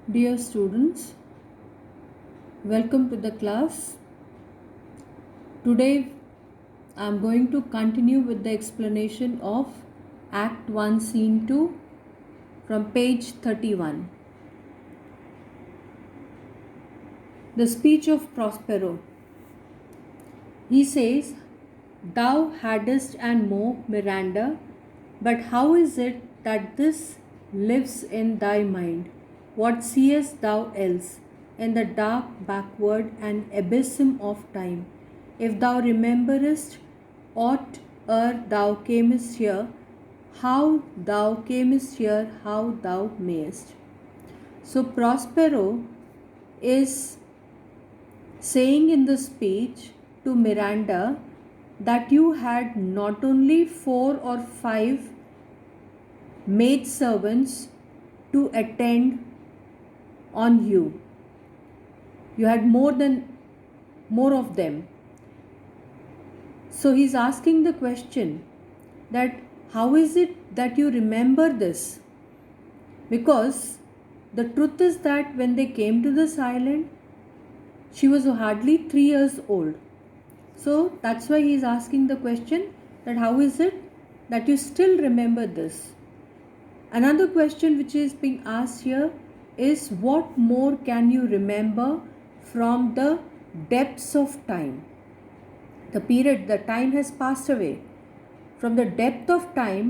Dear students, welcome to the class. Today I am going to continue with the explanation of Act 1 Scene 2 from page 31. The speech of Prospero. He says, "Thou hadst and more, Miranda, but how is it that this lives in thy mind? What seest thou else in the dark backward and abysm of time? If thou rememberest aught ere thou camest here, how thou camest here, how thou mayest." So Prospero is saying in the speech to Miranda that you had not only 4 or 5 maidservants to attend on you, you had more of them. So he's asking the question that how is it that you remember this? Because the truth is that when they came to this island, she was hardly 3 years old. So that's why he is asking the question that how is it that you still remember this? Another question which is being asked here is what more can you remember from the depths of time? The time has passed away. From the depth of time,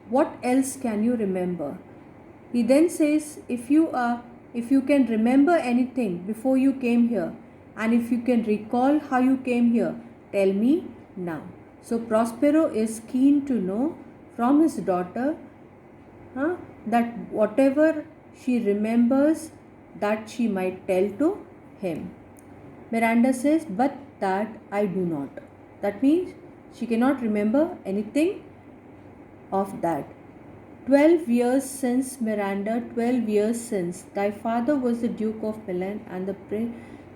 what else can you remember? He then says, if you can remember anything before you came here, and if you can recall how you came here, tell me now. So Prospero is keen to know from his daughter that whatever she remembers, that she might tell to him. Miranda says, but that I do not. That means she cannot remember anything of that. 12 years since, Miranda, 12 years since, thy father was the Duke of Milan and the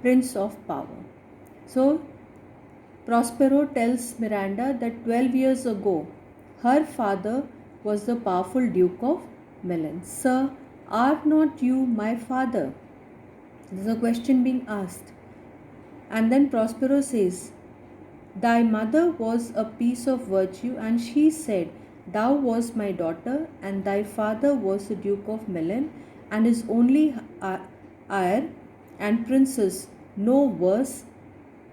Prince of Power. So, Prospero tells Miranda that 12 years ago, her father was the powerful Duke of Milan. Sir, are not you my father? This is a question being asked. And then Prospero says, thy mother was a piece of virtue, and she said, thou was my daughter, and thy father was the Duke of Milan, and his only heir and princess, no worse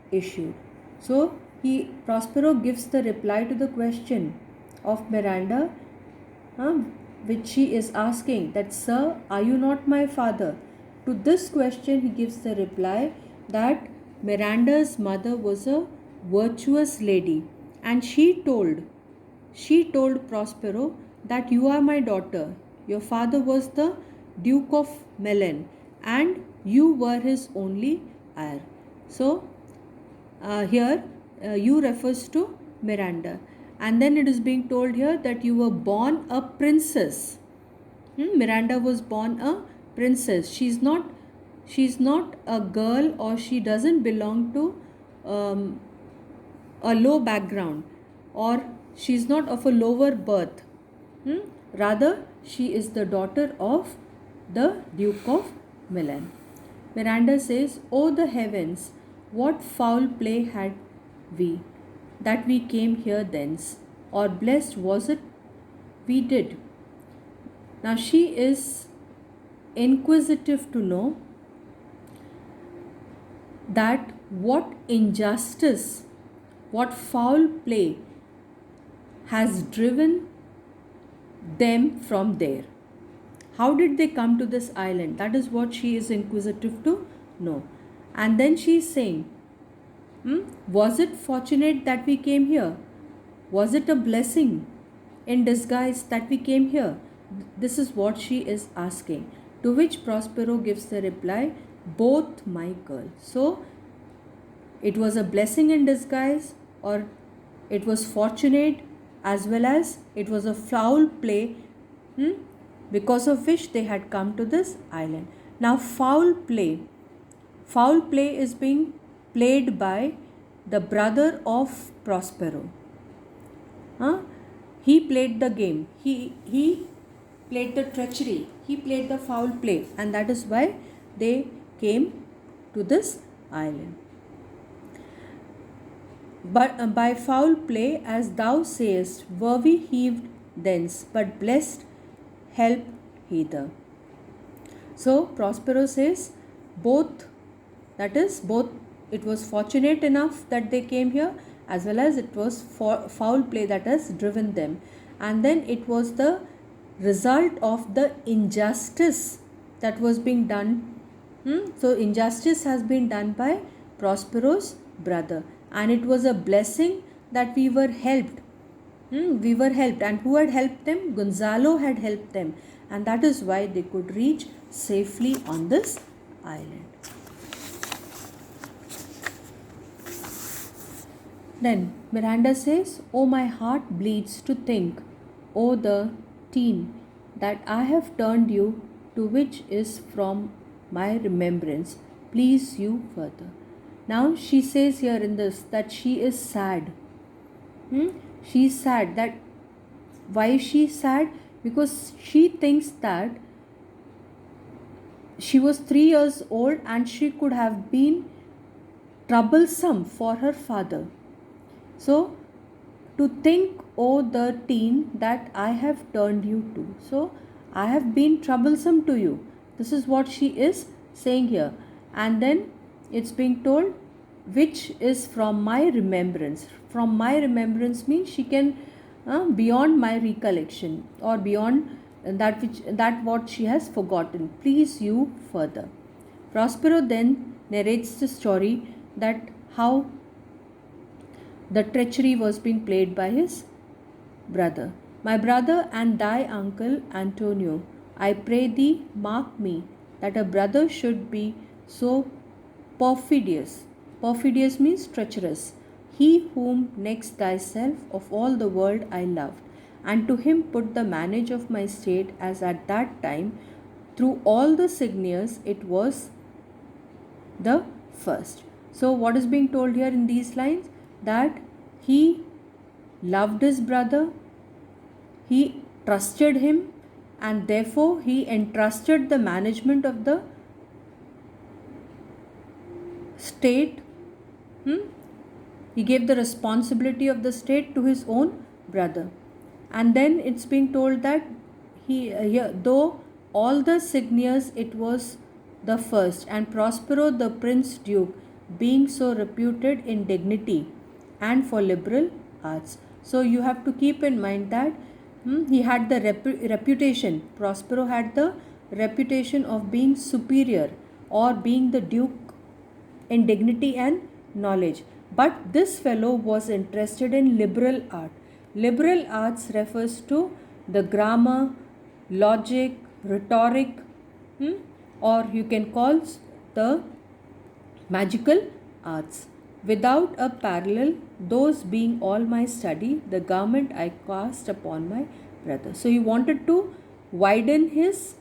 issued. So Prospero gives the reply to the question of Miranda, which she is asking that, sir, are you not my father? To this question he gives the reply that Miranda's mother was a virtuous lady, and she told Prospero that you are my daughter. Your father was the Duke of Milan, and you were his only heir. So here you refers to Miranda, and then it is being told here that you were born a princess. Miranda was born a princess. She's not a girl, or she doesn't belong to a low background, or she's not of a lower birth. Rather, she is the daughter of the Duke of Milan. Miranda says, "O the heavens, what foul play had we, that we came here thence, or blessed was it we did." Now she is inquisitive to know that what injustice, what foul play has driven them from there. How did they come to this island? That is what she is inquisitive to know. And then she is saying, was it fortunate that we came here? Was it a blessing in disguise that we came here? This is what she is asking. To which Prospero gives the reply, both, my girl. So, it was a blessing in disguise, or it was fortunate, as well as it was a foul play, because of which they had come to this island. Now foul play is being played by the brother of Prospero. He played the game. He played the treachery, he played the foul play, and that is why they came to this island. But by foul play, as thou sayest, were we heaved thence, but blessed help hither. So Prospero says, both, that is, both it was fortunate enough that they came here, as well as it was foul play that has driven them. And then it was the result of the injustice that was being done. So injustice has been done by Prospero's brother, and it was a blessing that we were helped. We were helped, and who had helped them? Gonzalo had helped them, and that is why they could reach safely on this island. Then Miranda says, "Oh, my heart bleeds to think, oh, the teen, that I have turned you to which is from my remembrance. Please you further." Now she says here in this that she is sad. She is sad. That why is she sad? Because she thinks that she was 3 years old and she could have been troublesome for her father. So to think, oh, the teen, that I have turned you to. So I have been troublesome to you. This is what she is saying here. And then it's being told, which is from my remembrance. From my remembrance means she can beyond my recollection, or beyond that what she has forgotten. Please you further. Prospero then narrates the story that how the treachery was being played by his brother. My brother and thy uncle Antonio, I pray thee mark me, that a brother should be so perfidious. Perfidious means treacherous. He whom next thyself of all the world I loved, and to him put the manage of my state, as at that time through all the signiors it was the first. So what is being told here in these lines? That he loved his brother, he trusted him, and therefore he entrusted the management of the state. He gave the responsibility of the state to his own brother. And then it's being told that though all the signiors it was the first, and Prospero the Prince Duke, being so reputed in dignity and for liberal arts. So you have to keep in mind that he had the reputation, Prospero had the reputation of being superior, or being the duke in dignity and knowledge. But this fellow was interested in liberal art. Liberal arts refers to the grammar, logic, rhetoric, or you can call the magical arts. Without a parallel, those being all my study, the garment I cast upon my brother. So he wanted to widen his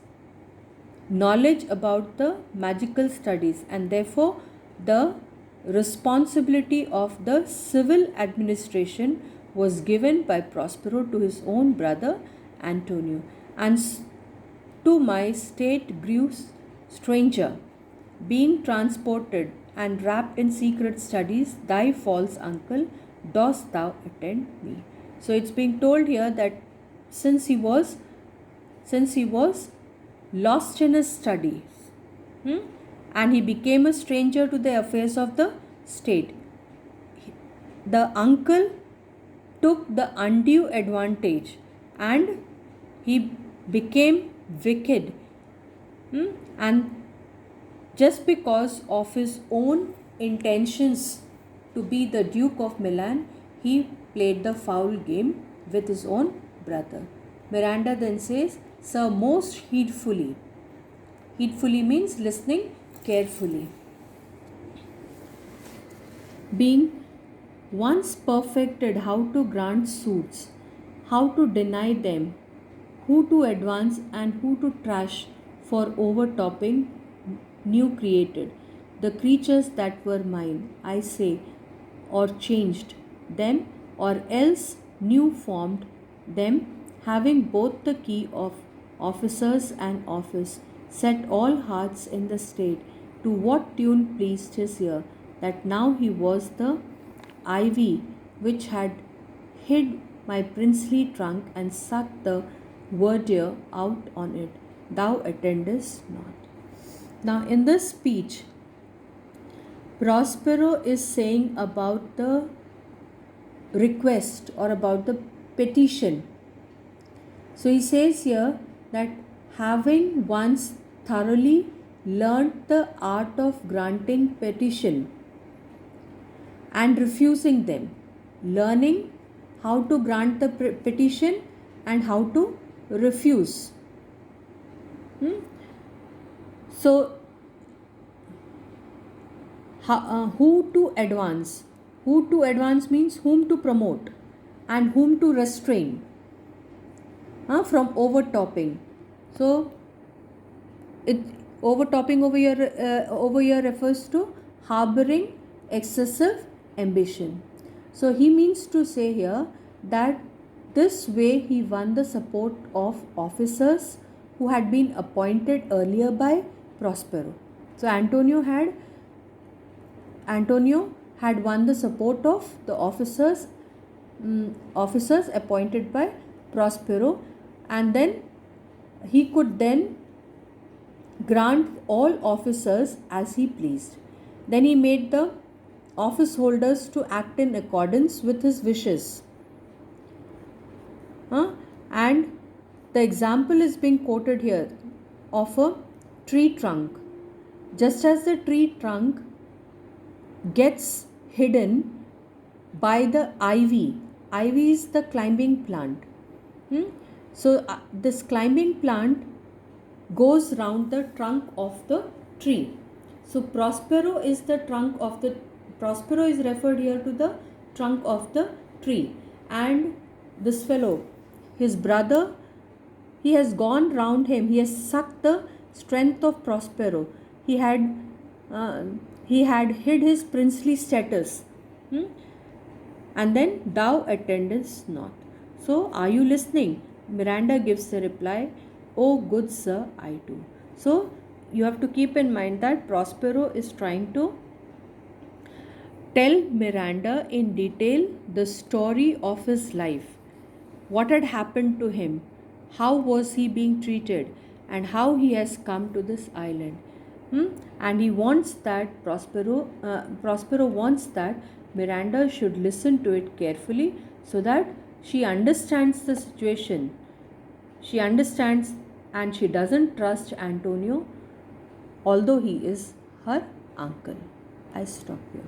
knowledge about the magical studies, and therefore the responsibility of the civil administration was given by Prospero to his own brother Antonio. And to my state grew stranger, being transported and wrapped in secret studies, thy false uncle, dost thou attend me. So it's being told here that since he was lost in his studies, and he became a stranger to the affairs of the state, the uncle took the undue advantage and he became wicked, and just because of his own intentions to be the Duke of Milan, he played the foul game with his own brother. Miranda then says, "Sir, most heedfully." Heedfully means listening carefully. Being once perfected how to grant suits, how to deny them, who to advance and who to trash for overtopping new created, the creatures that were mine, I say, or changed them, or else new formed them, having both the key of officers and office, set all hearts in the state, to what tune pleased his ear, that now he was the ivy which had hid my princely trunk and sucked the verdure out on it. Thou attendest not. Now, in this speech, Prospero is saying about the request or about the petition. So he says here that having once thoroughly learnt the art of granting petition and refusing them, learning how to grant the petition and how to refuse. So, who to advance? Who to advance means whom to promote and whom to restrain from overtopping. So, overtopping over here refers to harboring excessive ambition. So he means to say here that this way he won the support of officers who had been appointed earlier by Prospero. So Antonio had won the support of the officers appointed by Prospero, and then he could then grant all officers as he pleased. Then he made the office holders to act in accordance with his wishes. And the example is being quoted here of a tree trunk. Just as the tree trunk gets hidden by the ivy is the climbing plant. So this climbing plant goes round the trunk of the tree. So Prospero is referred here to the trunk of the tree, and this fellow, his brother, he has gone round him. He has sucked the strength of Prospero. He had hid his princely status, and then thou attendest not. So are you listening? Miranda gives the reply, oh good sir, I do. So you have to keep in mind that Prospero is trying to tell Miranda in detail the story of his life. What had happened to him? How was he being treated? And how he has come to this island. And he wants that Prospero wants that Miranda should listen to it carefully so that she understands the situation. She understands and she doesn't trust Antonio, although he is her uncle. I stop here.